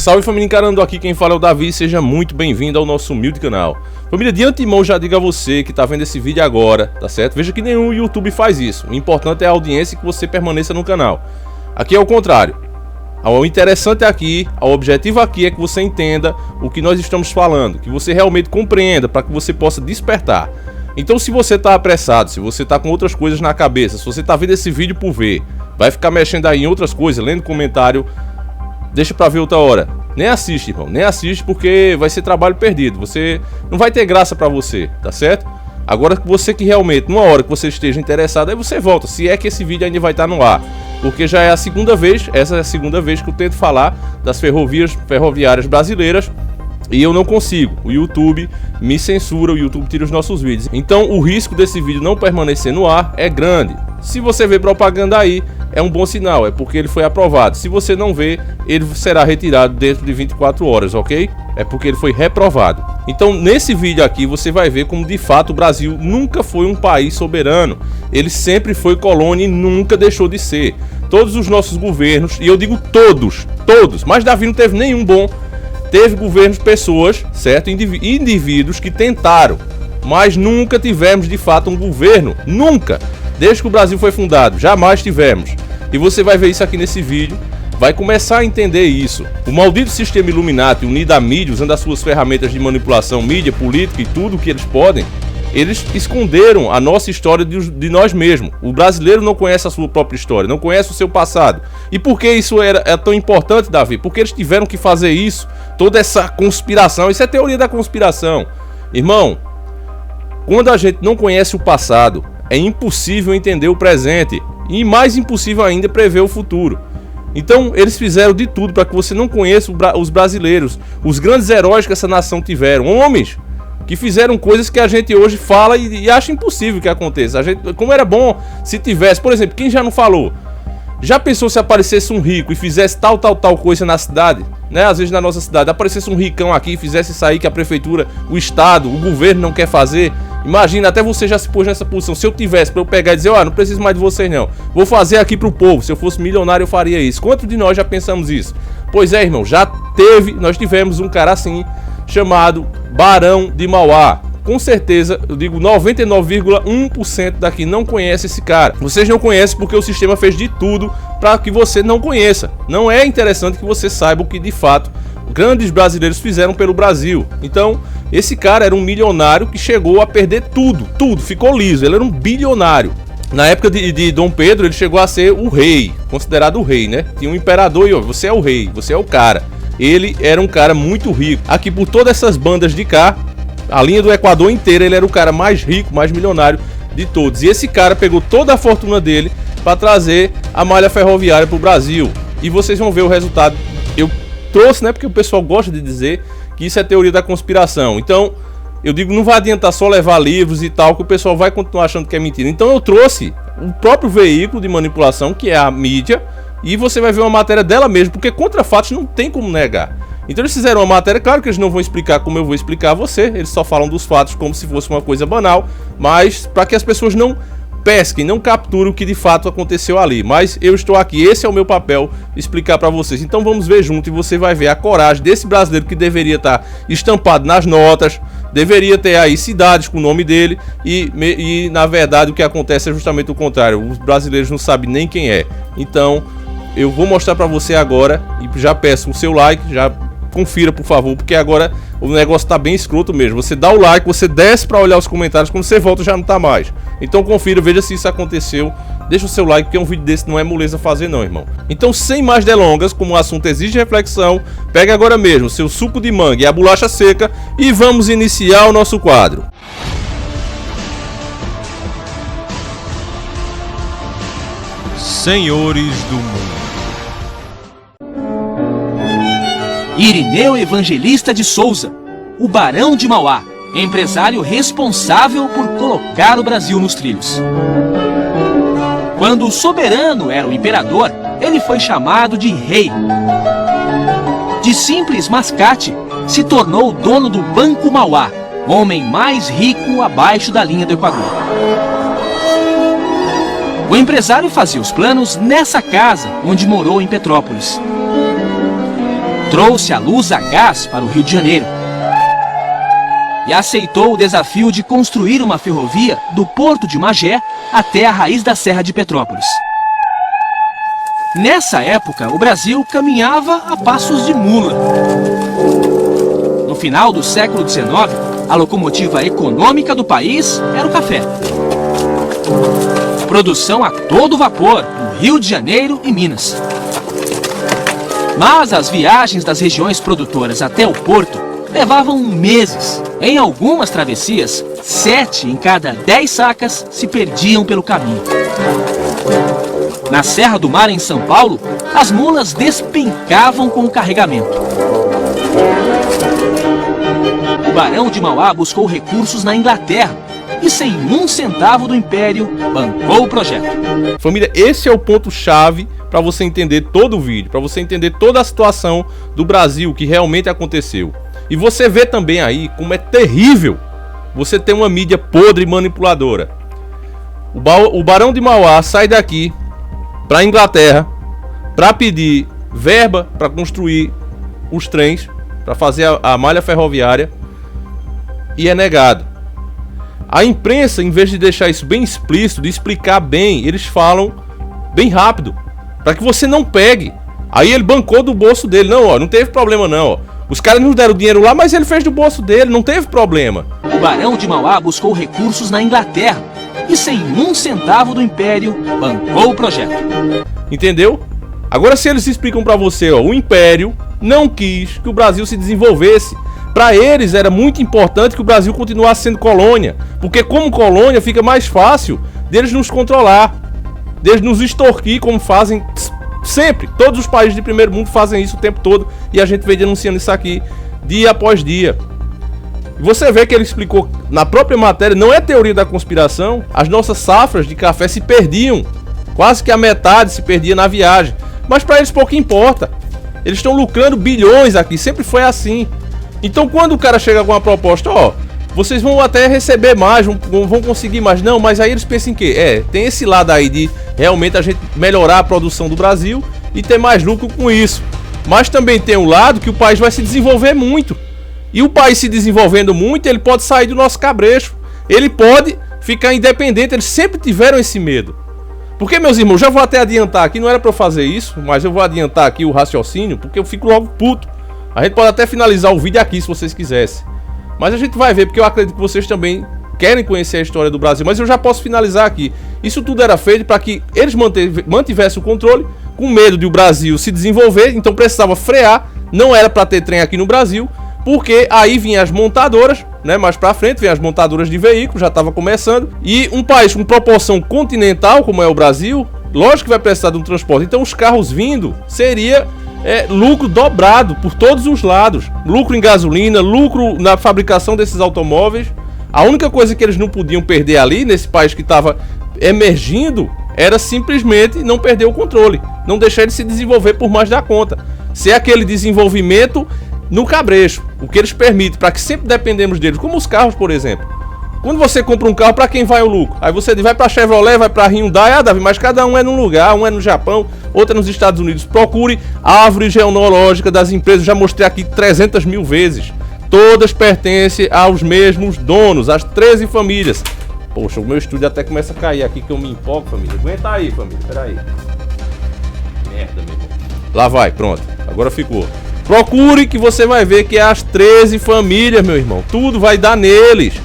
Salve família Encarando, aqui quem fala é o Davi, seja muito bem-vindo ao nosso humilde canal. Família, de antemão já digo a você que tá vendo esse vídeo agora, tá certo? Veja que nenhum YouTube faz isso, o importante é a audiência e que você permaneça no canal. Aqui é o contrário, o interessante aqui, o objetivo aqui é que você entenda o que nós estamos falando, que você realmente compreenda, para que você possa despertar. Então se você tá apressado, se você tá com outras coisas na cabeça, se você tá vendo esse vídeo por ver, vai ficar mexendo aí em outras coisas, lendo comentário, deixa pra ver outra hora. Nem assiste, irmão, nem assiste, porque vai ser trabalho perdido. Você não vai ter graça pra você, tá certo? Agora você que realmente, numa hora que você esteja interessado, aí você volta, se é que esse vídeo ainda vai estar no ar. Porque já é a segunda vez, essa é a segunda vez que eu tento falar das ferroviárias brasileiras e eu não consigo. O YouTube me censura, o YouTube tira os nossos vídeos. Então o risco desse vídeo não permanecer no ar é grande. Se você vê propaganda aí, é um bom sinal, é porque ele foi aprovado. Se você não vê, ele será retirado dentro de 24 horas, ok? É porque ele foi reprovado. Então nesse vídeo aqui você vai ver como de fato o Brasil nunca foi um país soberano. Ele sempre foi colônia e nunca deixou de ser. Todos os nossos governos, e eu digo todos, mas Davi não teve nenhum bom. Teve governos, pessoas, certo? Indivíduos que tentaram, mas nunca tivemos de fato um governo, nunca. Desde que o Brasil foi fundado, jamais tivemos. E você vai ver isso aqui nesse vídeo, vai começar a entender isso. O maldito sistema Illuminati, unido à mídia, usando as suas ferramentas de manipulação, mídia, política e tudo o que eles podem, eles esconderam a nossa história de nós mesmos. O brasileiro não conhece a sua própria história, não conhece o seu passado. E por que isso é tão importante, Davi? Porque eles tiveram que fazer isso, toda essa conspiração, isso é teoria da conspiração. Irmão, quando a gente não conhece o passado, é impossível entender o presente e mais impossível ainda prever o futuro. Então eles fizeram de tudo para que você não conheça os brasileiros, os grandes heróis que essa nação tiveram, homens que fizeram coisas que a gente hoje fala e acha impossível que aconteça. Como era bom se tivesse, por exemplo, quem já não falou? Já pensou se aparecesse um rico e fizesse tal coisa na cidade, né? Às vezes na nossa cidade, aparecesse um ricão aqui e fizesse isso aí que a prefeitura, o estado, o governo não quer fazer. Imagina, até você já se pôs nessa posição. Se eu tivesse para eu pegar e dizer, ó, não preciso mais de vocês não, vou fazer aqui pro povo. Se eu fosse milionário eu faria isso. Quantos de nós já pensamos isso? Pois é, irmão, nós tivemos um cara assim, chamado Barão de Mauá. Com certeza, eu digo 99,1% daqui não conhece esse cara. Vocês não conhecem porque o sistema fez de tudo para que você não conheça. Não é interessante que você saiba o que de fato grandes brasileiros fizeram pelo Brasil. Então, esse cara era um milionário que chegou a perder tudo, ficou liso. Ele era um bilionário. Na época de Dom Pedro, ele chegou a ser o rei, considerado o rei, né? Tinha um imperador e ó, você é o rei, você é o cara. Ele era um cara muito rico. Aqui por todas essas bandas de cá, a linha do Equador inteira, ele era o cara mais rico, mais milionário de todos. E esse cara pegou toda a fortuna dele para trazer a malha ferroviária para o Brasil. E vocês vão ver o resultado. Eu trouxe, né? Porque o pessoal gosta de dizer que isso é teoria da conspiração. Então, eu digo, não vai adiantar só levar livros e tal, que o pessoal vai continuar achando que é mentira. Então eu trouxe o próprio veículo de manipulação, que é a mídia, e você vai ver uma matéria dela mesmo, porque contra fatos não tem como negar. Então eles fizeram uma matéria, claro que eles não vão explicar como eu vou explicar a você, eles só falam dos fatos como se fosse uma coisa banal, mas para que as pessoas não pesquem, não capturem o que de fato aconteceu ali. Mas eu estou aqui, esse é o meu papel, explicar para vocês. Então vamos ver junto e você vai ver a coragem desse brasileiro que deveria estar estampado nas notas, deveria ter aí cidades com o nome dele e na verdade o que acontece é justamente o contrário, os brasileiros não sabem nem quem é. Então eu vou mostrar para você agora e já peço o seu like, já confira por favor, porque agora o negócio tá bem escroto mesmo. Você dá o like, você desce para olhar os comentários, quando você volta já não tá mais. Então confira, veja se isso aconteceu, deixa o seu like, porque um vídeo desse não é moleza fazer não, irmão. Então sem mais delongas, como o assunto exige reflexão, pega agora mesmo seu suco de manga e a bolacha seca e vamos iniciar o nosso quadro. Senhores do Mundo. Irineu Evangelista de Souza, o Barão de Mauá, empresário responsável por colocar o Brasil nos trilhos. Quando o soberano era o imperador, ele foi chamado de rei. De simples mascate, se tornou o dono do Banco Mauá, homem mais rico abaixo da linha do Equador. O empresário fazia os planos nessa casa onde morou em Petrópolis. trouxe a luz a gás para o Rio de Janeiro e aceitou o desafio de construir uma ferrovia do Porto de Magé até a raiz da Serra de Petrópolis. Nessa época, o Brasil caminhava a passos de mula. No final do século XIX, a locomotiva econômica do país era o café. Produção a todo vapor no Rio de Janeiro e Minas. Mas as viagens das regiões produtoras até o porto levavam meses. Em algumas travessias, 7 em cada 10 sacas se perdiam pelo caminho. Na Serra do Mar, em São Paulo, as mulas despencavam com o carregamento. O Barão de Mauá buscou recursos na Inglaterra e, sem um centavo do Império, bancou o projeto. Família, esse é o ponto-chave para você entender todo o vídeo, para você entender toda a situação do Brasil que realmente aconteceu. E você vê também aí como é terrível você ter uma mídia podre e manipuladora. O Barão de Mauá sai daqui para a Inglaterra para pedir verba para construir os trens, para fazer a malha ferroviária, e é negado. A imprensa, em vez de deixar isso bem explícito, de explicar bem, eles falam bem rápido, para que você não pegue. Aí ele bancou do bolso dele. Não, ó, não teve problema não, ó. Os caras não deram dinheiro lá, mas ele fez do bolso dele, não teve problema. O Barão de Mauá buscou recursos na Inglaterra e, sem um centavo do Império, bancou o projeto. Entendeu? Agora, se eles explicam pra você, ó, o Império não quis que o Brasil se desenvolvesse. Pra eles era muito importante que o Brasil continuasse sendo colônia, porque como colônia fica mais fácil deles nos controlar, deles nos extorquir, como fazem sempre. Todos os países de primeiro mundo fazem isso o tempo todo e a gente vem denunciando isso aqui dia após dia. Você vê que ele explicou na própria matéria, não é teoria da conspiração, as nossas safras de café se perdiam, quase que a metade se perdia na viagem, mas para eles pouco importa. Eles estão lucrando bilhões aqui, sempre foi assim. Então quando o cara chega com uma proposta, ó, vocês vão até receber mais, vão conseguir mais. Não, mas aí eles pensam em quê? Tem esse lado aí de realmente a gente melhorar a produção do Brasil e ter mais lucro com isso. Mas também tem um lado que o país vai se desenvolver muito. E o país se desenvolvendo muito, ele pode sair do nosso cabresto. Ele pode ficar independente, eles sempre tiveram esse medo. Porque, meus irmãos, já vou até adiantar aqui, não era pra eu fazer isso, mas eu vou adiantar aqui o raciocínio, porque eu fico logo puto. A gente pode até finalizar o vídeo aqui se vocês quisessem. Mas a gente vai ver, porque eu acredito que vocês também querem conhecer a história do Brasil. Mas eu já posso finalizar aqui. Isso tudo era feito para que eles mantivessem o controle, com medo de o Brasil se desenvolver. Então precisava frear, não era para ter trem aqui no Brasil, porque aí vinham as montadoras, né? Mais para frente vinham as montadoras de veículos, já estava começando. E um país com proporção continental, como é o Brasil, lógico que vai precisar de um transporte. Então os carros vindo seria... lucro dobrado por todos os lados. Lucro em gasolina, lucro na fabricação desses automóveis. A única coisa que eles não podiam perder ali, nesse país que estava emergindo, era simplesmente não perder o controle, não deixar ele se desenvolver por mais da conta, ser aquele desenvolvimento no cabresto, o que eles permitem, para que sempre dependemos deles, como os carros, por exemplo. Quando você compra um carro, para quem vai o lucro? Aí você vai para Chevrolet, vai para Hyundai, Davi, mas cada um é num lugar, um é no Japão, outro é nos Estados Unidos. Procure a árvore genealógica das empresas, já mostrei aqui 300 mil vezes. Todas pertencem aos mesmos donos, às 13 famílias. Poxa, o meu estúdio até começa a cair aqui, que eu me empolgo, família. Aguenta aí, família, peraí. Merda, meu irmão. Lá vai, pronto, agora ficou. Procure que você vai ver que é as 13 famílias, meu irmão. Tudo vai dar neles.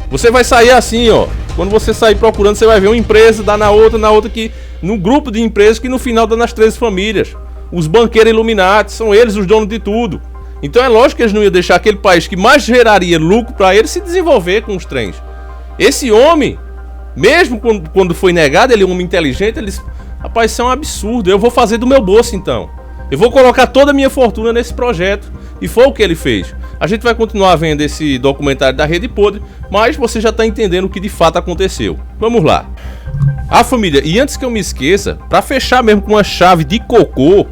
Você vai sair assim, ó. Quando você sair procurando, você vai ver uma empresa, dá na outra que... No grupo de empresas que no final dá nas 13 famílias. Os banqueiros Illuminati, são eles os donos de tudo. Então é lógico que eles não iam deixar aquele país que mais geraria lucro para eles se desenvolver com os trens. Esse homem, mesmo quando foi negado, ele é um homem inteligente, ele disse, rapaz, isso é um absurdo, eu vou fazer do meu bolso então. Eu vou colocar toda a minha fortuna nesse projeto. E foi o que ele fez. A gente vai continuar vendo esse documentário da Rede Podre, mas você já está entendendo o que de fato aconteceu. Vamos lá. Família, e antes que eu me esqueça, para fechar mesmo com uma chave de cocô,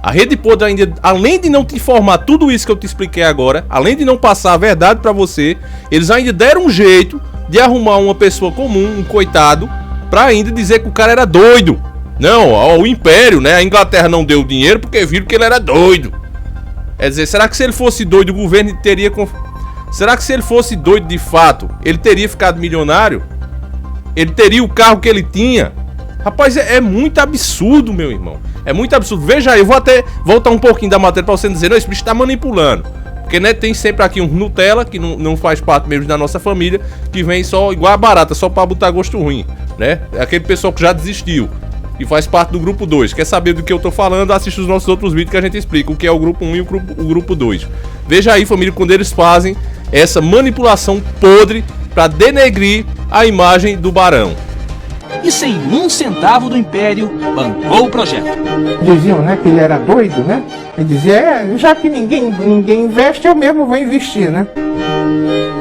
a Rede Podre ainda, além de não te informar tudo isso que eu te expliquei agora, além de não passar a verdade para você, eles ainda deram um jeito de arrumar uma pessoa comum, um coitado, para ainda dizer que o cara era doido. Não, o Império, né? A Inglaterra não deu dinheiro porque viram que ele era doido. É dizer, será que se ele fosse doido, o governo teria... Será que se ele fosse doido de fato, ele teria ficado milionário? Ele teria o carro que ele tinha? Rapaz, é muito absurdo, meu irmão. É muito absurdo. Veja aí, eu vou até voltar um pouquinho da matéria pra você dizer, não, esse bicho tá manipulando. Porque, né, tem sempre aqui um Nutella, que não faz parte mesmo da nossa família, que vem só igual a barata, só pra botar gosto ruim, né? É aquele pessoal que já desistiu, que faz parte do grupo 2. Quer saber do que eu tô falando? Assiste os nossos outros vídeos que a gente explica o que é o grupo 1 e o grupo 2. Veja aí, família, quando eles fazem essa manipulação podre pra denegrir a imagem do Barão. E sem um centavo do Império, bancou o projeto. Diziam, né, que ele era doido, né? Ele dizia, já que ninguém investe, eu mesmo vou investir, né?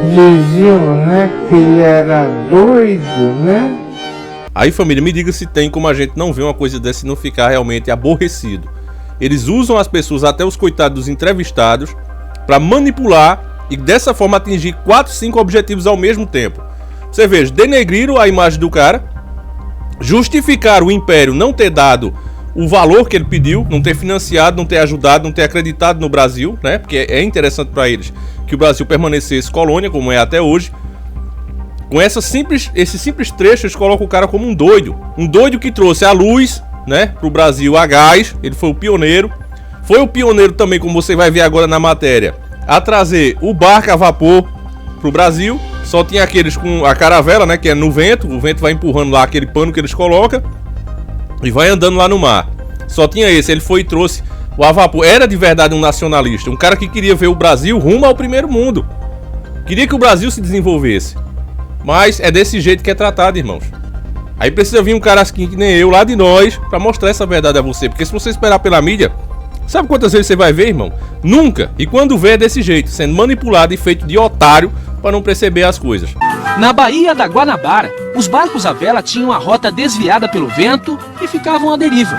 Diziam, né, que ele era doido, né? Aí, família, me diga se tem como a gente não ver uma coisa dessa e não ficar realmente aborrecido. Eles usam as pessoas, até os coitados dos entrevistados, para manipular e dessa forma atingir 4, 5 objetivos ao mesmo tempo. Você veja, denegriram a imagem do cara, justificaram o Império não ter dado o valor que ele pediu, não ter financiado, não ter ajudado, não ter acreditado no Brasil, né? Porque é interessante para eles que o Brasil permanecesse colônia, como é até hoje. Com esse simples trecho, eles colocam o cara como um doido que trouxe a luz, né, pro Brasil a gás. Ele foi o pioneiro. Foi o pioneiro também, como você vai ver agora na matéria, a trazer o barco a vapor pro Brasil. Só tinha aqueles com a caravela, né, que é no vento. O vento vai empurrando lá aquele pano que eles colocam e vai andando lá no mar. Só tinha esse, ele foi e trouxe o a vapor. Era de verdade um nacionalista, um cara que queria ver o Brasil rumo ao primeiro mundo. Queria que o Brasil se desenvolvesse. Mas é desse jeito que é tratado, irmãos. Aí precisa vir um cara assim que nem eu, lá de nós, pra mostrar essa verdade a você. Porque se você esperar pela mídia, sabe quantas vezes você vai ver, irmão? Nunca. E quando vê é desse jeito, sendo manipulado e feito de otário para não perceber as coisas. Na Baía da Guanabara, os barcos à vela tinham a rota desviada pelo vento e ficavam à deriva.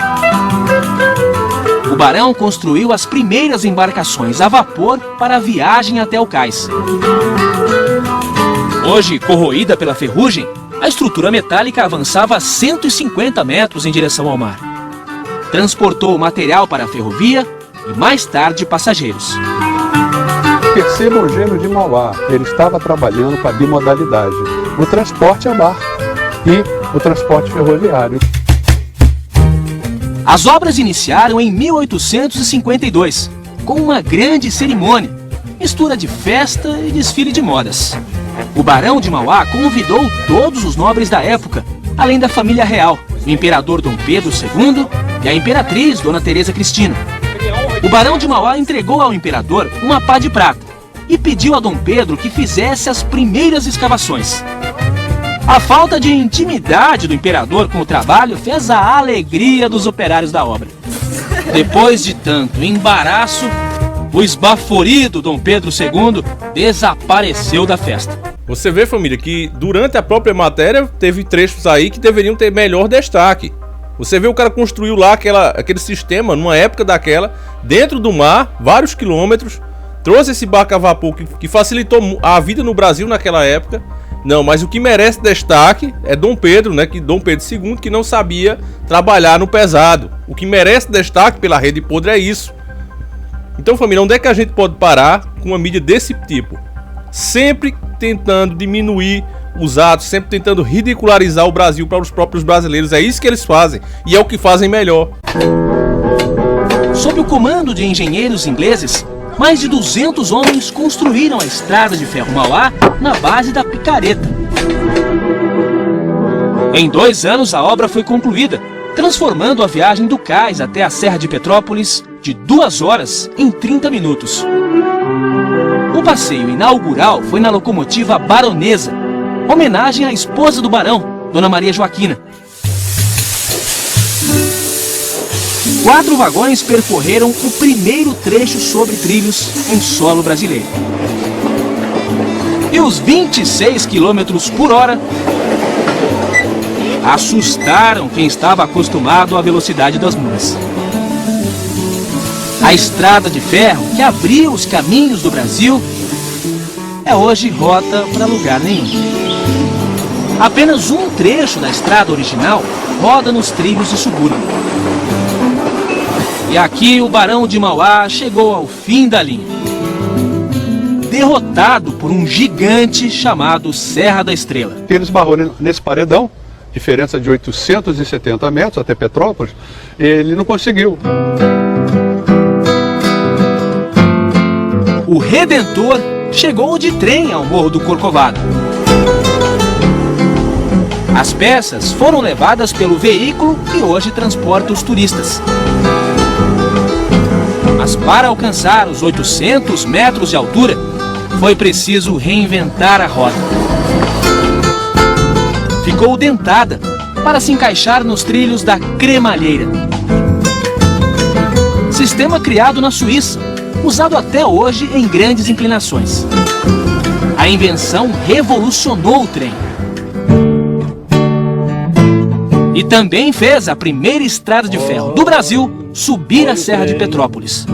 O Barão construiu as primeiras embarcações a vapor para a viagem até o cais. Hoje, corroída pela ferrugem, a estrutura metálica avançava 150 metros em direção ao mar. Transportou material para a ferrovia e, mais tarde, passageiros. Perceba o gênio de Mauá, ele estava trabalhando com a bimodalidade, o transporte a barco e o transporte ferroviário. As obras iniciaram em 1852, com uma grande cerimônia, mistura de festa e desfile de modas. O Barão de Mauá convidou todos os nobres da época, além da família real, o imperador Dom Pedro II e a imperatriz Dona Teresa Cristina. O Barão de Mauá entregou ao imperador uma pá de prata e pediu a Dom Pedro que fizesse as primeiras escavações. A falta de intimidade do imperador com o trabalho fez a alegria dos operários da obra. Depois de tanto embaraço, o esbaforido Dom Pedro II desapareceu da festa. Você vê, família, que durante a própria matéria teve trechos aí que deveriam ter melhor destaque. Você vê o cara construiu lá aquele sistema, numa época daquela, dentro do mar, vários quilômetros, trouxe esse barco a vapor que facilitou a vida no Brasil naquela época. Não, mas o que merece destaque é Dom Pedro, né? Que Dom Pedro II, que não sabia trabalhar no pesado. O que merece destaque pela rede podre é isso. Então, família, onde é que a gente pode parar com uma mídia desse tipo? Sempre tentando diminuir os atos, sempre tentando ridicularizar o Brasil para os próprios brasileiros. É isso que eles fazem e é o que fazem melhor. Sob o comando de engenheiros ingleses, mais de 200 homens construíram a estrada de ferro Mauá na base da picareta. Em 2 anos, a obra foi concluída, transformando a viagem do cais até a Serra de Petrópolis de 2 horas em 30 minutos. O passeio inaugural foi na locomotiva Baronesa, homenagem à esposa do barão, Dona Maria Joaquina. 4 vagões percorreram o primeiro trecho sobre trilhos em solo brasileiro. E os 26 km por hora assustaram quem estava acostumado à velocidade das mulas. A estrada de ferro que abriu os caminhos do Brasil é hoje rota para lugar nenhum. Apenas um trecho da estrada original roda nos trilhos de subúrbio. E aqui o Barão de Mauá chegou ao fim da linha, derrotado por um gigante chamado Serra da Estrela. Ele esbarrou nesse paredão, diferença de 870 metros até Petrópolis, ele não conseguiu. O Redentor chegou de trem ao Morro do Corcovado. As peças foram levadas pelo veículo que hoje transporta os turistas. Mas para alcançar os 800 metros de altura, foi preciso reinventar a roda. Ficou dentada para se encaixar nos trilhos da cremalheira. Sistema criado na Suíça, usado até hoje em grandes inclinações. A invenção revolucionou o trem. E também fez a primeira estrada de ferro do Brasil subir a Serra de Petrópolis.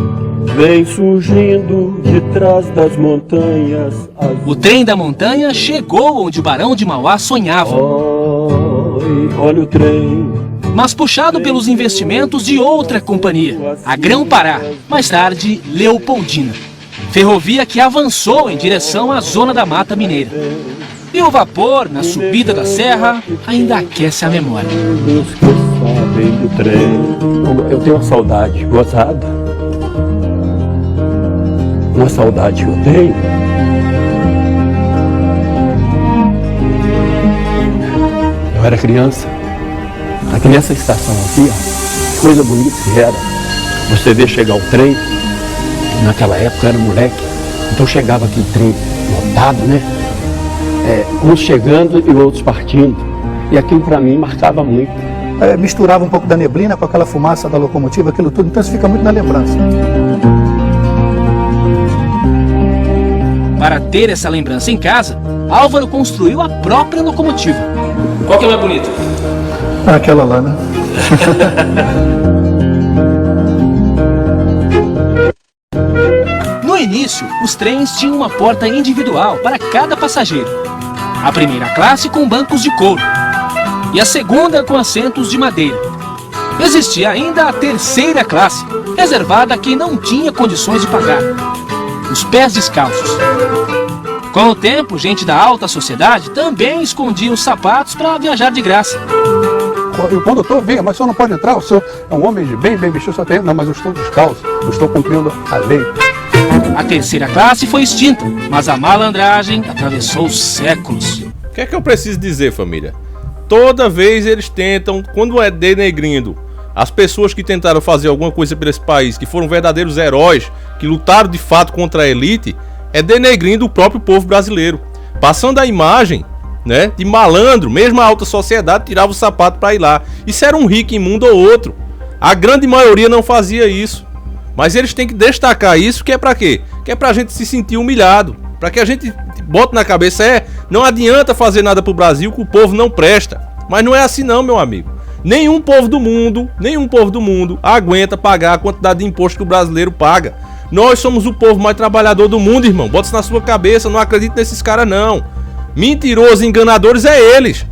Vem surgindo de trás das montanhas. O trem da montanha chegou onde o Barão de Mauá sonhava. Olha o trem. Mas puxado pelos investimentos de outra companhia, a Grão-Pará, mais tarde Leopoldina. Ferrovia que avançou em direção à zona da Mata Mineira. E o vapor, na subida da serra, ainda aquece a memória. Os que sabem do trem. Eu tenho uma saudade gozada. Uma saudade que eu tenho. Eu era criança. Aqui nessa estação aqui, ó, coisa bonita que era. Você vê chegar o trem. Naquela época eu era moleque. Então chegava aquele trem lotado, né? Uns chegando e outros partindo. E aquilo para mim marcava muito. Misturava um pouco da neblina com aquela fumaça da locomotiva, aquilo tudo, então isso fica muito na lembrança. Para ter essa lembrança em casa, Álvaro construiu a própria locomotiva. Qual que é mais bonita? Aquela lá, né? No início, os trens tinham uma porta individual para cada passageiro. A primeira classe com bancos de couro e a segunda com assentos de madeira. Existia ainda a terceira classe, reservada a quem não tinha condições de pagar: os pés descalços. Com o tempo, gente da alta sociedade também escondia os sapatos para viajar de graça. E o condutor vinha, mas o senhor não pode entrar, o senhor é um homem de bem vestido, só tem. Não, mas eu estou descalço, eu estou cumprindo a lei. A terceira classe foi extinta, mas a malandragem atravessou séculos. O que é que eu preciso dizer, família? Toda vez eles tentam, quando é denegrindo as pessoas que tentaram fazer alguma coisa por esse país, que foram verdadeiros heróis, que lutaram de fato contra a elite, é denegrindo o próprio povo brasileiro, passando a imagem, né, de malandro. Mesmo a alta sociedade tirava o sapato para ir lá. Isso era um rico imundo ou outro. A grande maioria não fazia isso. Mas eles têm que destacar isso, que é pra quê? Que é pra gente se sentir humilhado. Pra que a gente bote na cabeça, não adianta fazer nada pro Brasil que o povo não presta. Mas não é assim não, meu amigo. Nenhum povo do mundo aguenta pagar a quantidade de imposto que o brasileiro paga. Nós somos o povo mais trabalhador do mundo, irmão. Bota isso na sua cabeça, não acredite nesses caras não. Mentirosos, enganadores é eles.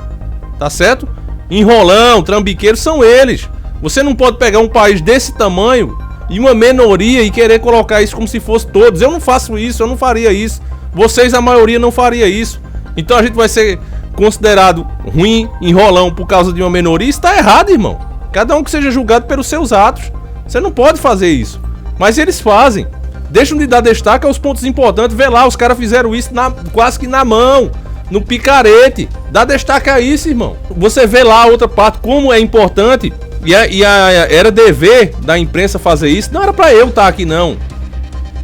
Tá certo? Enrolão, trambiqueiros são eles. Você não pode pegar um país desse tamanho e uma minoria e querer colocar isso como se fosse todos. Eu não faço isso, eu não faria isso. Vocês, a maioria, não faria isso. Então a gente vai ser considerado ruim, enrolão por causa de uma minoria. Isso tá errado, irmão. Cada um que seja julgado pelos seus atos. Você não pode fazer isso. Mas eles fazem. Deixam de dar destaque aos pontos importantes. Vê lá, os caras fizeram isso quase que na mão, no picarete. Dá destaque a isso, irmão. Você vê lá a outra parte, como é importante. Era dever da imprensa fazer isso. Não era pra eu estar aqui, não.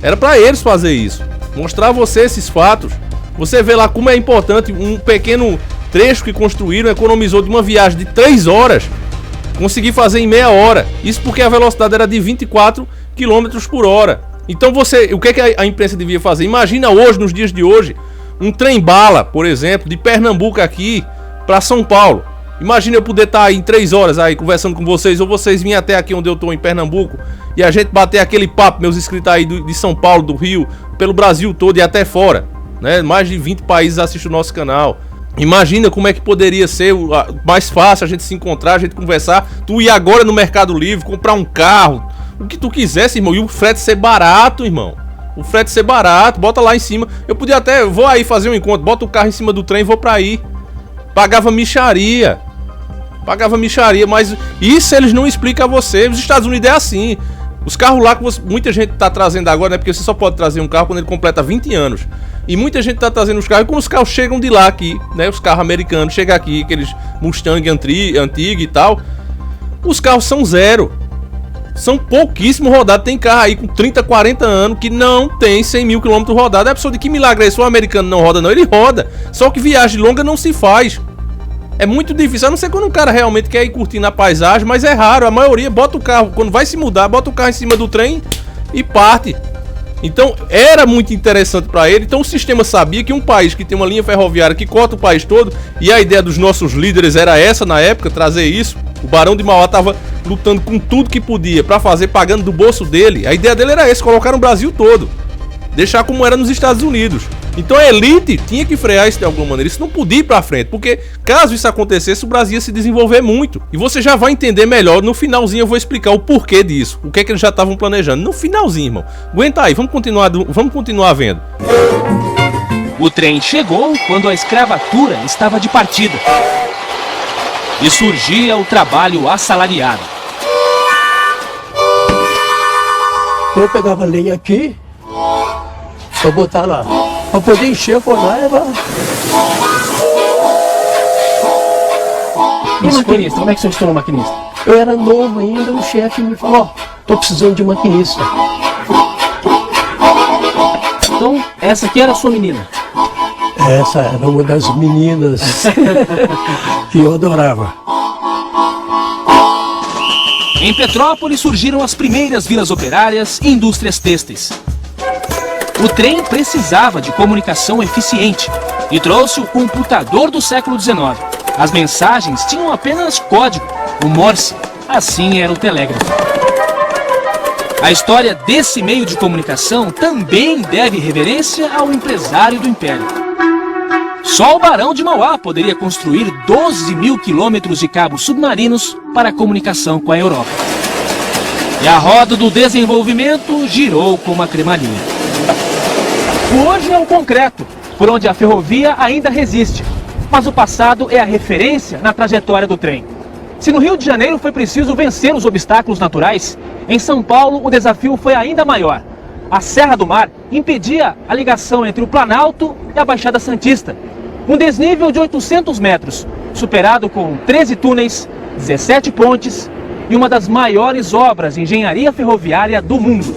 Era pra eles fazer isso. Mostrar a você esses fatos. Você vê lá como é importante. Um pequeno trecho que construíram economizou de uma viagem de 3 horas. Consegui fazer em meia hora. Isso porque a velocidade era de 24 km por hora. Então o que a imprensa devia fazer? Imagina hoje, nos dias de hoje, um trem-bala, por exemplo, de Pernambuco aqui para São Paulo. Imagina eu poder estar aí em 3 horas aí conversando com vocês, ou vocês virem até aqui onde eu estou, em Pernambuco, e a gente bater aquele papo, meus inscritos aí de São Paulo, do Rio, pelo Brasil todo e até fora, né? Mais de 20 países assistem o nosso canal. Imagina como é que poderia ser mais fácil a gente se encontrar, a gente conversar. Tu ir agora no Mercado Livre, comprar um carro, o que tu quisesse, irmão, e o frete ser barato, irmão. O frete ser barato, bota lá em cima. Eu podia até, vou aí fazer um encontro, bota o carro em cima do trem e vou pra aí. Pagava mixaria, mas isso eles não explicam a você. Os Estados Unidos é assim. Os carros lá que muita gente tá trazendo agora, né? Porque você só pode trazer um carro quando ele completa 20 anos. E muita gente tá trazendo os carros, e quando os carros chegam de lá aqui, né? Os carros americanos chegam aqui, aqueles Mustang antigo e tal. Os carros são zero. São pouquíssimo rodados. Tem carro aí com 30, 40 anos que não tem 100 mil quilômetros rodados. É absurdo. Que milagre é esse? O americano não roda, não. Ele roda. Só que viagem longa não se faz. É muito difícil. A não ser quando um cara realmente quer ir curtindo a paisagem, mas é raro. A maioria bota o carro, quando vai se mudar, bota o carro em cima do trem e parte. Então era muito interessante para ele. Então o sistema sabia que um país que tem uma linha ferroviária que corta o país todo, e a ideia dos nossos líderes era essa na época, trazer isso. O Barão de Mauá tava lutando com tudo que podia para fazer, pagando do bolso dele. A ideia dele era essa, colocar no Brasil todo, deixar como era nos Estados Unidos. Então a elite tinha que frear isso de alguma maneira. Isso não podia ir pra frente, porque caso isso acontecesse, o Brasil ia se desenvolver muito. E você já vai entender melhor. No finalzinho eu vou explicar o porquê disso, o que é que eles já estavam planejando. No finalzinho, irmão. Aguenta aí, vamos continuar vendo. O trem chegou quando a escravatura estava de partida. E surgia o trabalho assalariado. Eu pegava lenha aqui, pra botar lá. Pra poder encher, for lá e levar. E maquinista? Como é que você se tornou maquinista? Eu era novo ainda, o chefe me falou, ó, tô precisando de maquinista. Então, essa aqui era a sua menina? Essa era uma das meninas que eu adorava. Em Petrópolis surgiram as primeiras vilas operárias e indústrias têxteis. O trem precisava de comunicação eficiente e trouxe o computador do século XIX. As mensagens tinham apenas código, o Morse, assim era o telégrafo. A história desse meio de comunicação também deve reverência ao empresário do Império. Só o Barão de Mauá poderia construir 12 mil quilômetros de cabos submarinos para a comunicação com a Europa. E a roda do desenvolvimento girou como a cremalinha. Hoje é o concreto, por onde a ferrovia ainda resiste, mas o passado é a referência na trajetória do trem. Se no Rio de Janeiro foi preciso vencer os obstáculos naturais, em São Paulo o desafio foi ainda maior. A Serra do Mar impedia a ligação entre o Planalto e a Baixada Santista. Um desnível de 800 metros, superado com 13 túneis, 17 pontes e uma das maiores obras de engenharia ferroviária do mundo.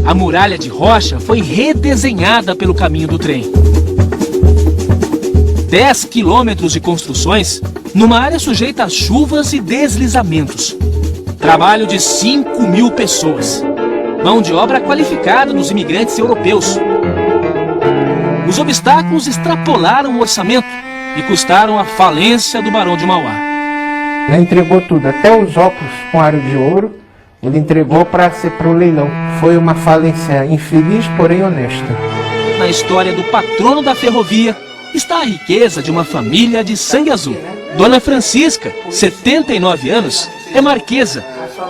A muralha de rocha foi redesenhada pelo caminho do trem. 10 quilômetros de construções numa área sujeita a chuvas e deslizamentos. Trabalho de 5 mil pessoas. Mão de obra qualificada dos imigrantes europeus. Os obstáculos extrapolaram o orçamento e custaram a falência do Barão de Mauá. Ele entregou tudo, até os óculos com aro de ouro, ele entregou para o leilão. Foi uma falência infeliz, porém honesta. Na história do patrono da ferrovia está a riqueza de uma família de sangue azul. Dona Francisca, 79 anos, é marquesa,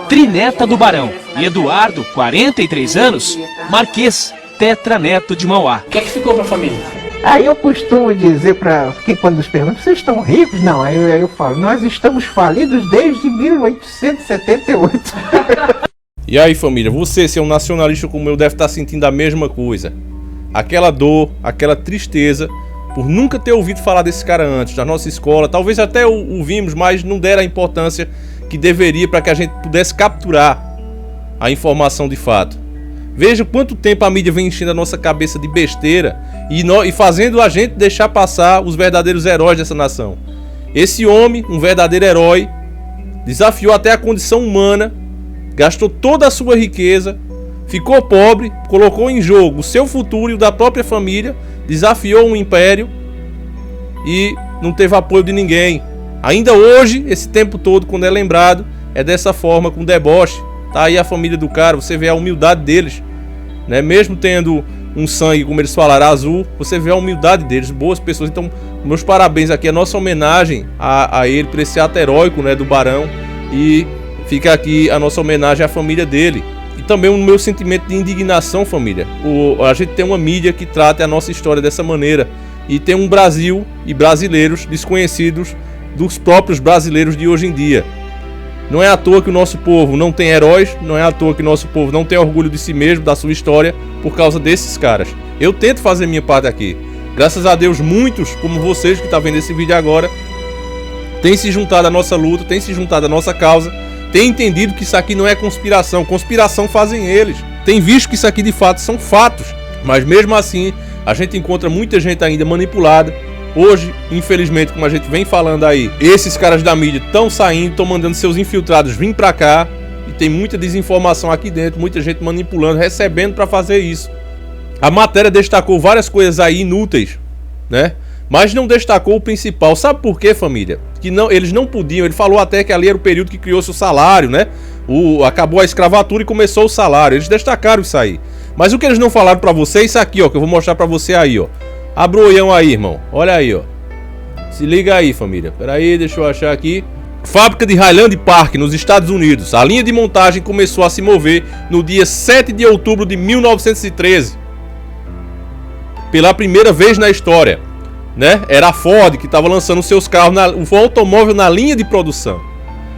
trineta do Barão. E Eduardo, 43 anos, marquês, tetraneto de Mauá. O que é que ficou para a família? Aí eu costumo dizer para quem quando nos perguntam, vocês estão ricos? Não, aí eu falo, nós estamos falidos desde 1878. E aí, família, você, se é um nacionalista como eu, deve estar sentindo a mesma coisa. Aquela dor, aquela tristeza por nunca ter ouvido falar desse cara antes, da nossa escola. Talvez até o vimos, mas não deram a importância que deveria para que a gente pudesse capturar a informação de fato. Veja quanto tempo a mídia vem enchendo a nossa cabeça de besteira e fazendo a gente deixar passar os verdadeiros heróis dessa nação. Esse homem, um verdadeiro herói, desafiou até a condição humana, gastou toda a sua riqueza, ficou pobre, colocou em jogo o seu futuro e o da própria família, desafiou um império e não teve apoio de ninguém. Ainda hoje, esse tempo todo, quando é lembrado, é dessa forma, com deboche. Tá aí a família do cara, você vê a humildade deles, né? Mesmo tendo um sangue, como eles falaram, azul, você vê a humildade deles, boas pessoas. Então, meus parabéns aqui, a nossa homenagem a ele por esse ato heróico, né, do Barão. E fica aqui a nossa homenagem à família dele. E também o meu sentimento de indignação, família. A gente tem uma mídia que trata a nossa história dessa maneira. E tem um Brasil e brasileiros desconhecidos dos próprios brasileiros de hoje em dia. Não é à toa que o nosso povo não tem heróis, não é à toa que o nosso povo não tem orgulho de si mesmo, da sua história, por causa desses caras. Eu tento fazer minha parte aqui. Graças a Deus, muitos, como vocês que estão vendo esse vídeo agora, têm se juntado à nossa luta, têm se juntado à nossa causa, têm entendido que isso aqui não é conspiração. Conspiração fazem eles. Têm visto que isso aqui de fato são fatos. Mas mesmo assim, a gente encontra muita gente ainda manipulada. Hoje, infelizmente, como a gente vem falando aí, esses caras da mídia estão saindo, estão mandando seus infiltrados vir pra cá. E tem muita desinformação aqui dentro, muita gente manipulando, recebendo pra fazer isso. A matéria destacou várias coisas aí inúteis, né? Mas não destacou o principal. Sabe por quê, família? Que não, eles não podiam. Ele falou até que ali era o período que criou-se o salário, né? Acabou a escravatura e começou o salário. Eles destacaram isso aí. Mas o que eles não falaram pra você é isso aqui, ó, que eu vou mostrar pra você aí, ó. Abre o olhão aí, irmão. Olha aí, ó. Se liga aí, família. Pera aí, deixa eu achar aqui. Fábrica de Highland Park, nos Estados Unidos. A linha de montagem começou a se mover no dia 7 de outubro de 1913. Pela primeira vez na história, né? Era a Ford que estava lançando seus carros, o automóvel na linha de produção.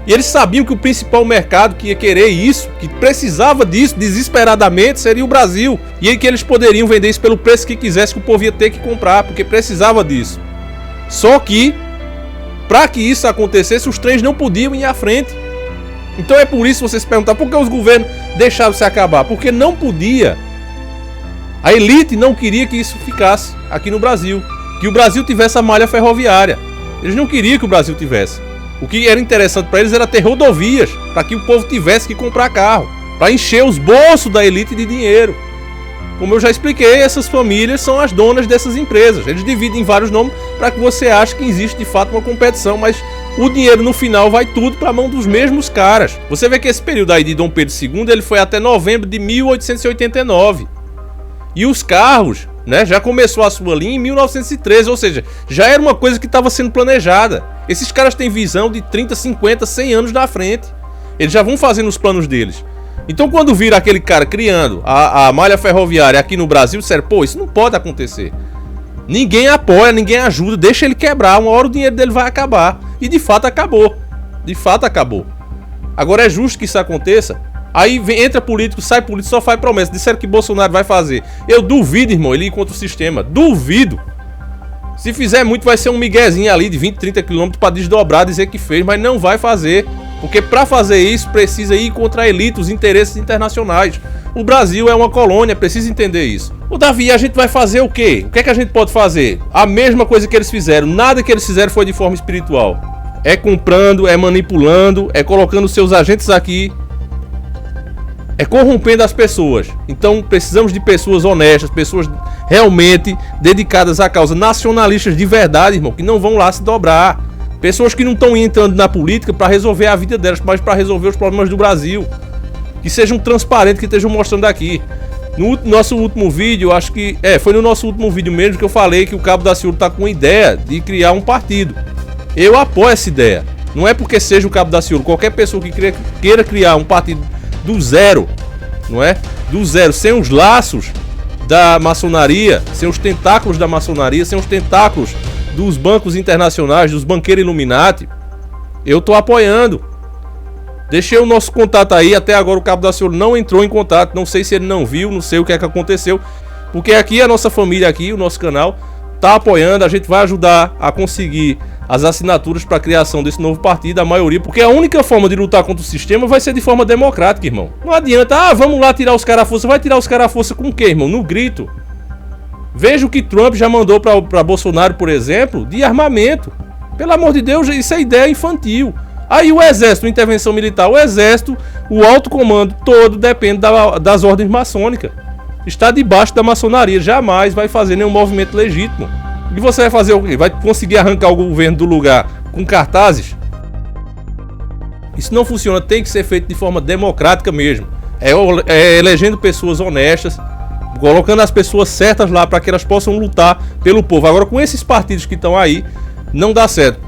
E eles sabiam que o principal mercado que ia querer isso, que precisava disso desesperadamente, seria o Brasil. E aí que eles poderiam vender isso pelo preço que quisesse, que o povo ia ter que comprar, porque precisava disso. Só que, para que isso acontecesse, os trens não podiam ir à frente. Então é por isso que você se perguntar, por que os governos deixaram se acabar? Porque não podia. A elite não queria que isso ficasse aqui no Brasil, que o Brasil tivesse a malha ferroviária. Eles não queriam que o Brasil tivesse. O que era interessante para eles era ter rodovias, para que o povo tivesse que comprar carro, para encher os bolsos da elite de dinheiro. Como eu já expliquei, essas famílias são as donas dessas empresas. Eles dividem em vários nomes para que você ache que existe de fato uma competição, mas o dinheiro no final vai tudo para a mão dos mesmos caras. Você vê que esse período aí de Dom Pedro II, ele foi até novembro de 1889. E os carros, né, já começou a sua linha em 1913, ou seja, já era uma coisa que estava sendo planejada. Esses caras têm visão de 30, 50, 100 anos na frente. Eles já vão fazendo os planos deles. Então quando vira aquele cara criando a malha ferroviária aqui no Brasil, disseram, pô, isso não pode acontecer. Ninguém apoia, ninguém ajuda, deixa ele quebrar, uma hora o dinheiro dele vai acabar. E de fato acabou. De fato acabou. Agora é justo que isso aconteça? Aí entra político, sai político, só faz promessa. Disseram que Bolsonaro vai fazer. Eu duvido, irmão, ele ir contra o sistema. Duvido. Se fizer muito, vai ser um miguezinho ali de 20, 30 quilômetros para desdobrar, dizer que fez, mas não vai fazer. Porque para fazer isso, precisa ir contra a elite, os interesses internacionais. O Brasil é uma colônia, precisa entender isso. O Davi, a gente vai fazer o quê? O que é que a gente pode fazer? A mesma coisa que eles fizeram. Nada que eles fizeram foi de forma espiritual. É comprando, é manipulando, é colocando seus agentes aqui. É corrompendo as pessoas. Então precisamos de pessoas honestas, pessoas realmente dedicadas à causa, nacionalistas de verdade, irmão, que não vão lá se dobrar. Pessoas que não estão entrando na política para resolver a vida delas, mas para resolver os problemas do Brasil. Que sejam transparentes, que estejam mostrando aqui. No nosso último vídeo, acho que... foi no nosso último vídeo mesmo que eu falei que o Cabo Daciolo está com a ideia de criar um partido. Eu apoio essa ideia. Não é porque seja o Cabo Daciolo. Qualquer pessoa que queira criar um partido do zero, não é? Do zero, sem os laços da maçonaria, sem os tentáculos da maçonaria, sem os tentáculos dos bancos internacionais, dos banqueiros Illuminati, eu tô apoiando. Deixei o nosso contato aí, até agora o Cabo Daciolo não entrou em contato, não sei se ele não viu, não sei o que é que aconteceu, porque aqui a nossa família aqui, o nosso canal, tá apoiando, a gente vai ajudar a conseguir as assinaturas para a criação desse novo partido, a maioria, porque a única forma de lutar contra o sistema vai ser de forma democrática, irmão. Não adianta, vamos lá tirar os caras à força. Vai tirar os caras à força com o quê, irmão? No grito. Veja o que Trump já mandou para Bolsonaro, por exemplo, de armamento. Pelo amor de Deus, isso é ideia infantil. Aí o exército, intervenção militar, o exército, o alto comando todo depende das ordens maçônicas. Está debaixo da maçonaria, jamais vai fazer nenhum movimento legítimo. E você vai fazer o quê? Vai conseguir arrancar o governo do lugar com cartazes? Isso não funciona, tem que ser feito de forma democrática mesmo. É elegendo pessoas honestas, colocando as pessoas certas lá para que elas possam lutar pelo povo. Agora com esses partidos que estão aí, não dá certo.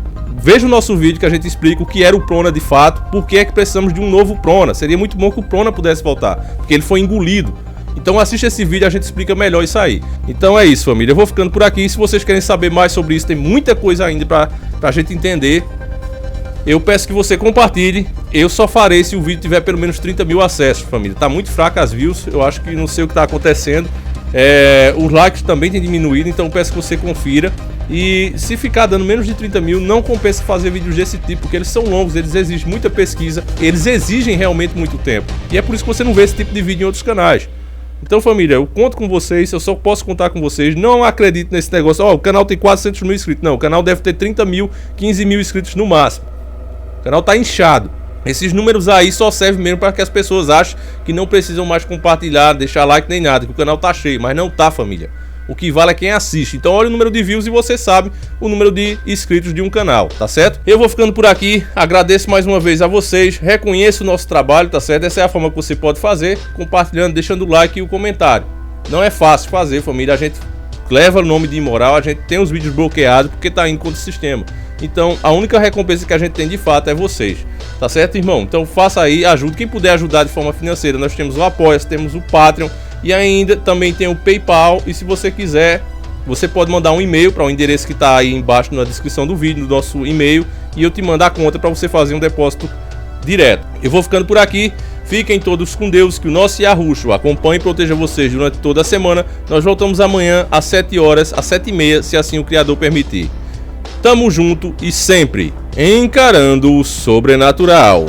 veja o nosso vídeo que a gente explica o que era o Prona de fato, por que é que precisamos de um novo Prona. Seria muito bom que o Prona pudesse voltar, porque ele foi engolido. Então assiste esse vídeo, a gente explica melhor isso aí. Então é isso, família, eu vou ficando por aqui. Se vocês querem saber mais sobre isso, tem muita coisa ainda pra gente entender. Eu peço que você compartilhe. Eu só farei se o vídeo tiver pelo menos 30 mil acessos, família. Tá muito fraca as views, eu acho que não sei o que tá acontecendo. Os likes também têm diminuído, então eu peço que você confira. E se ficar dando menos de 30 mil, não compensa fazer vídeos desse tipo, porque eles são longos, eles exigem muita pesquisa, eles exigem realmente muito tempo. E é por isso que você não vê esse tipo de vídeo em outros canais. Então, família, eu conto com vocês, eu só posso contar com vocês. Não acredito nesse negócio, o canal tem 400 mil inscritos. Não, o canal deve ter 30 mil, 15 mil inscritos no máximo. O canal tá inchado. Esses números aí só servem mesmo para que as pessoas achem que não precisam mais compartilhar, deixar like nem nada, que o canal tá cheio, mas não tá, família. O que vale é quem assiste. Então olha o número de views e você sabe o número de inscritos de um canal, tá certo? Eu vou ficando por aqui, agradeço mais uma vez a vocês, reconheço o nosso trabalho, tá certo? Essa é a forma que você pode fazer, compartilhando, deixando o like e o comentário. Não é fácil fazer, família, a gente leva o nome de imoral, a gente tem os vídeos bloqueados porque tá indo contra o sistema. Então a única recompensa que a gente tem de fato é vocês, tá certo, irmão? Então faça aí, ajude, quem puder ajudar de forma financeira, nós temos o Apoia-se, temos o Patreon, e ainda também tem o PayPal. E se você quiser, você pode mandar um e-mail para o endereço que está aí embaixo na descrição do vídeo, no nosso e-mail, e eu te mando a conta para você fazer um depósito direto. Eu vou ficando por aqui, fiquem todos com Deus, que o nosso Yahushua acompanhe e proteja vocês durante toda a semana. Nós voltamos amanhã às 7 horas, às 7h30, se assim o Criador permitir. Tamo junto e sempre encarando o sobrenatural.